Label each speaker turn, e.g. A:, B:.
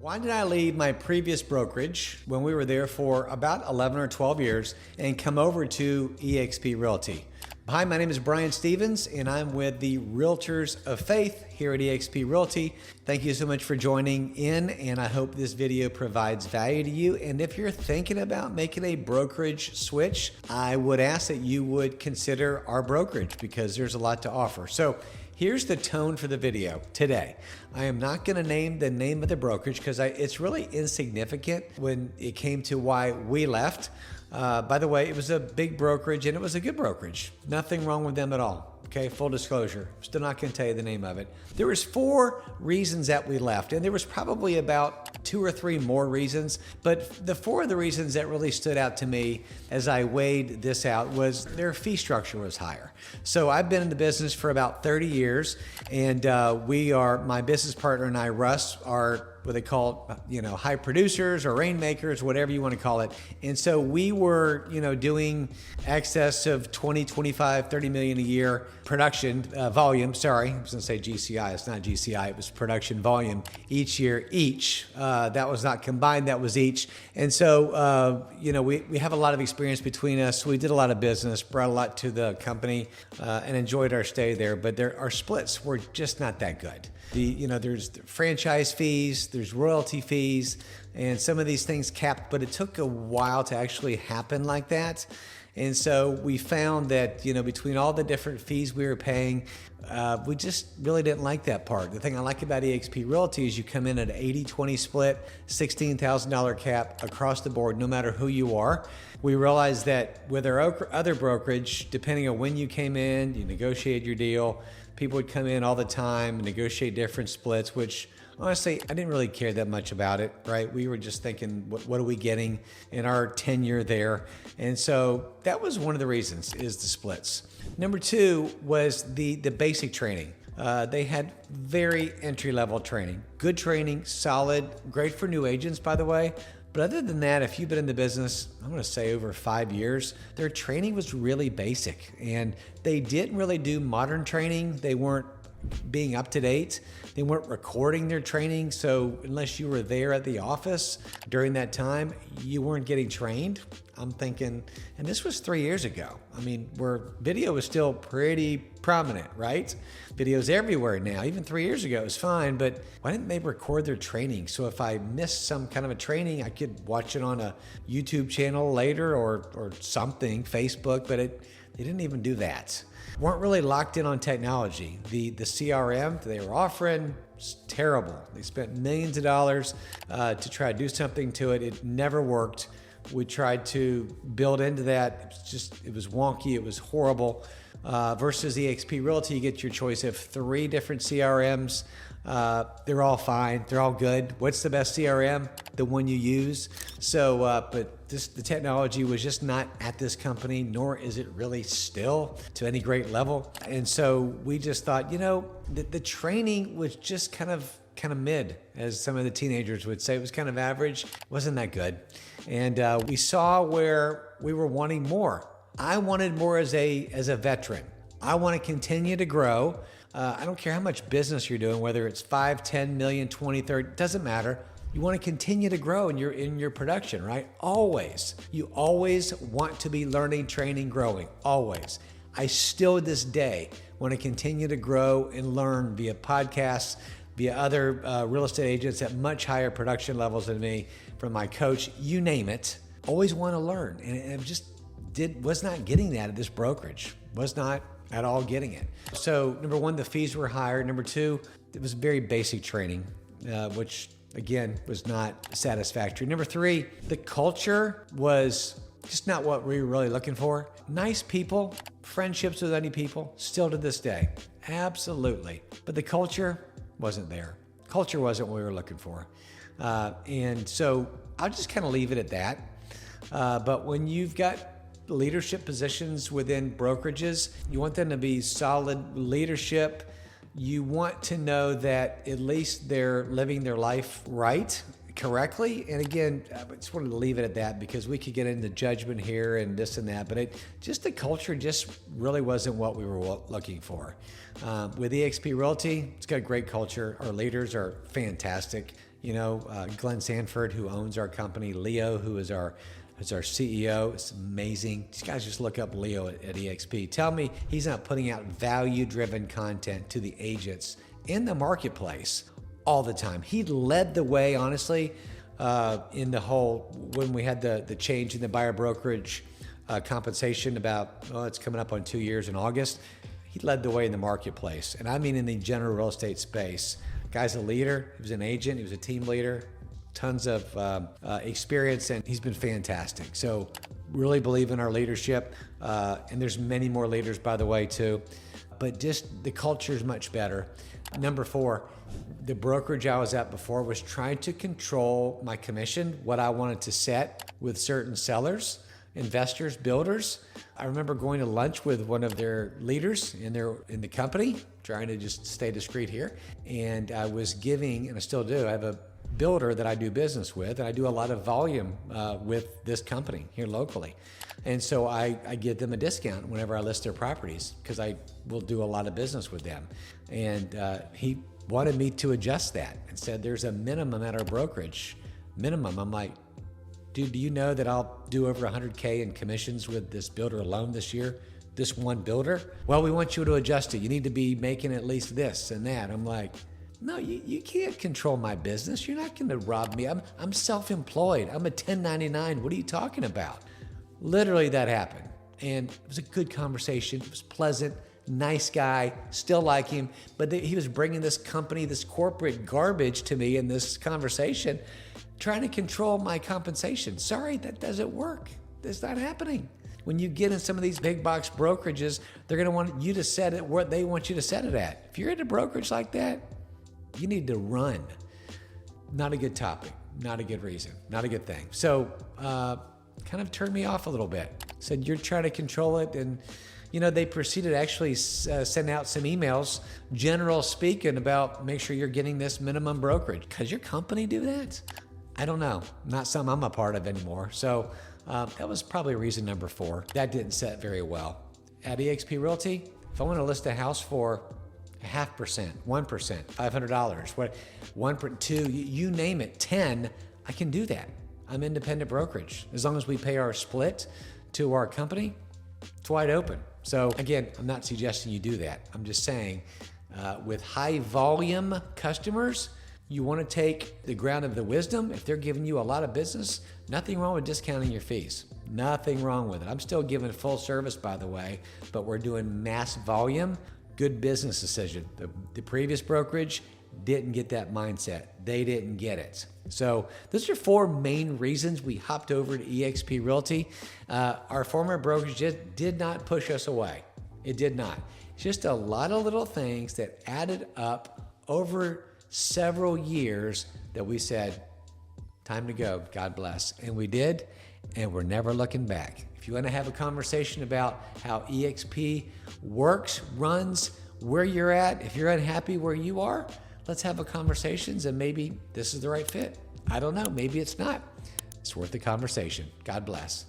A: Why did I leave my previous brokerage when we were there for about 11 or 12 years and come over to eXp Realty? Hi, my name is Brian Stevens and I'm with the Realtors of Faith here at eXp Realty. Thank you so much for joining in, and I hope this video provides value to you. And if you're thinking about making a brokerage switch, I would ask that you would consider our brokerage because there's a lot to offer. So here's the tone for the video today. I am not going to name the name of the brokerage because it's really insignificant when it came to why we left. By the way, it was a big brokerage and it was a good brokerage. Nothing wrong with them at all. Okay, full disclosure. Still not going to tell you the name of it. There was 4 reasons that we left, and there was probably about 2 or 3 more reasons. But the 4 of the reasons that really stood out to me as I weighed this out was their fee structure was higher. So I've been in the business for about 30 years, and my business partner and I, Russ, are what they call, high producers or rainmakers, whatever you want to call it. And so we were, doing excess of 20, 25, 30 million a year production volume. Sorry, I was going to say GCI. It's not GCI. It was production volume each year, that was not combined. That was each. And so, we have a lot of experience between us. We did a lot of business, brought a lot to the company, and enjoyed our stay there. But our splits were just not that good. There's franchise fees, there's royalty fees, and some of these things capped, but it took a while to actually happen like that. And so we found that, between all the different fees we were paying, we just really didn't like that part. The thing I like about eXp Realty is you come in at an 80-20 split, $16,000 cap across the board, no matter who you are. We realized that with our other brokerage, depending on when you came in, you negotiated your deal, people would come in all the time and negotiate different splits, which honestly, I didn't really care that much about it, right? We were just thinking, what are we getting in our tenure there? And so that was one of the reasons, is the splits. Number 2 was the basic training. They had very entry-level training, good training, solid, great for new agents, by the way. But other than that, if you've been in the business, I'm going to say over 5 years, their training was really basic, and they didn't really do modern training. They weren't being up to date. They weren't recording their training. So unless you were there at the office during that time, you weren't getting trained. I'm thinking, and this was 3 years ago. I mean, where video was still pretty prominent, right? Video's everywhere now. Even 3 years ago, it was fine, but why didn't they record their training? So if I missed some kind of a training, I could watch it on a YouTube channel later or something, Facebook, but they didn't even do that. Weren't really locked in on technology. The CRM they were offering was terrible. They spent millions of dollars to try to do something to it. It never worked. We tried to build into that. It was wonky. It was horrible. Versus eXp Realty, you get your choice of 3 different CRMs. They're all fine. They're all good. What's the best CRM? The one you use. So, but the technology was just not at this company, nor is it really still to any great level. And so we just thought, the training was just kind of mid, as some of the teenagers would say. It was kind of average. Wasn't that good. And we saw where we were wanting more. I wanted more as a veteran. I want to continue to grow. I don't care how much business you're doing, whether it's 5, 10 million, 20, 30, doesn't matter. You want to continue to grow in your production, right? Always. You always want to be learning, training, growing. Always. I still, to this day, want to continue to grow and learn via podcasts, via other real estate agents at much higher production levels than me, from my coach, you name it. Always want to learn. And I just was not getting that at this brokerage. Was not at all getting it. So number 1, the fees were higher. Number 2, it was very basic training, which again was not satisfactory. Number 3, the culture was just not what we were really looking for. Nice people, friendships with any people, still to this day. Absolutely. But the culture wasn't there. Culture wasn't what we were looking for. And so I'll just kind of leave it at that. But when you've got leadership positions within brokerages, you want them to be solid leadership. You want to know that at least they're living their life right, correctly. And again, I just wanted to leave it at that because we could get into judgment here and this and that, but the culture just really wasn't what we were looking for. With eXp Realty, it's got a great culture. Our leaders are fantastic. Glenn Sanford, who owns our company, Leo, who is our CEO. It's amazing. These guys, just look up Leo at EXP. Tell me he's not putting out value-driven content to the agents in the marketplace all the time. He led the way, honestly, in the whole, when we had the change in the buyer brokerage compensation about, it's coming up on 2 years in August. He led the way in the marketplace. And I mean in the general real estate space. Guy's a leader. He was an agent. He was a team leader. Tons of experience, and he's been fantastic. So really believe in our leadership. And there's many more leaders, by the way, too. But just the culture is much better. Number 4, the brokerage I was at before was trying to control my commission, what I wanted to set with certain sellers, investors, builders. I remember going to lunch with one of their leaders in the company, trying to just stay discreet here. And I was giving, and I still do, I have a builder that I do business with, and I do a lot of volume with this company here locally. And so I give them a discount whenever I list their properties, because I will do a lot of business with them. And he wanted me to adjust that and said, there's a minimum at our brokerage. Minimum. I'm like, dude, do you know that I'll do over 100K in commissions with this builder alone this year? This one builder? Well, we want you to adjust it. You need to be making at least this and that. I'm like, no, you can't control my business. You're not going to rob me. I'm self-employed. I'm a 1099. What are you talking about? Literally, that happened. And it was a good conversation. It was pleasant, nice guy, still like him. But he was bringing this company, this corporate garbage to me in this conversation, trying to control my compensation. Sorry, that doesn't work. That's not happening. When you get in some of these big box brokerages, they're going to want you to set it where they want you to set it at. If you're in a brokerage like that, you need to run. Not a good topic, not a good reason, not a good thing. So kind of turned me off a little bit. Said, you're trying to control it. And, they proceeded to actually send out some emails, general speaking, about make sure you're getting this minimum brokerage. Does your company do that? I don't know. Not something I'm a part of anymore. So that was probably reason number 4. That didn't set very well. At eXp Realty, if I want to list a house for 0.5%, 1%, $500, 2, you name it, 10, I can do that. I'm independent brokerage. As long as we pay our split to our company, it's wide open. So again, I'm not suggesting you do that. I'm just saying with high volume customers, you want to take the ground of the wisdom. If they're giving you a lot of business, nothing wrong with discounting your fees. Nothing wrong with it. I'm still giving full service, by the way, but we're doing mass volume. Good business decision. The previous brokerage didn't get that mindset. They didn't get it. So those are 4 main reasons we hopped over to eXp Realty. Our former brokerage just did not push us away. It did not. It's just a lot of little things that added up over several years that we said, time to go, God bless. And we did, and we're never looking back. If you want to have a conversation about how eXp works, runs, where you're at, if you're unhappy where you are, let's have a conversation, and maybe this is the right fit. I don't know. Maybe it's not. It's worth the conversation. God bless.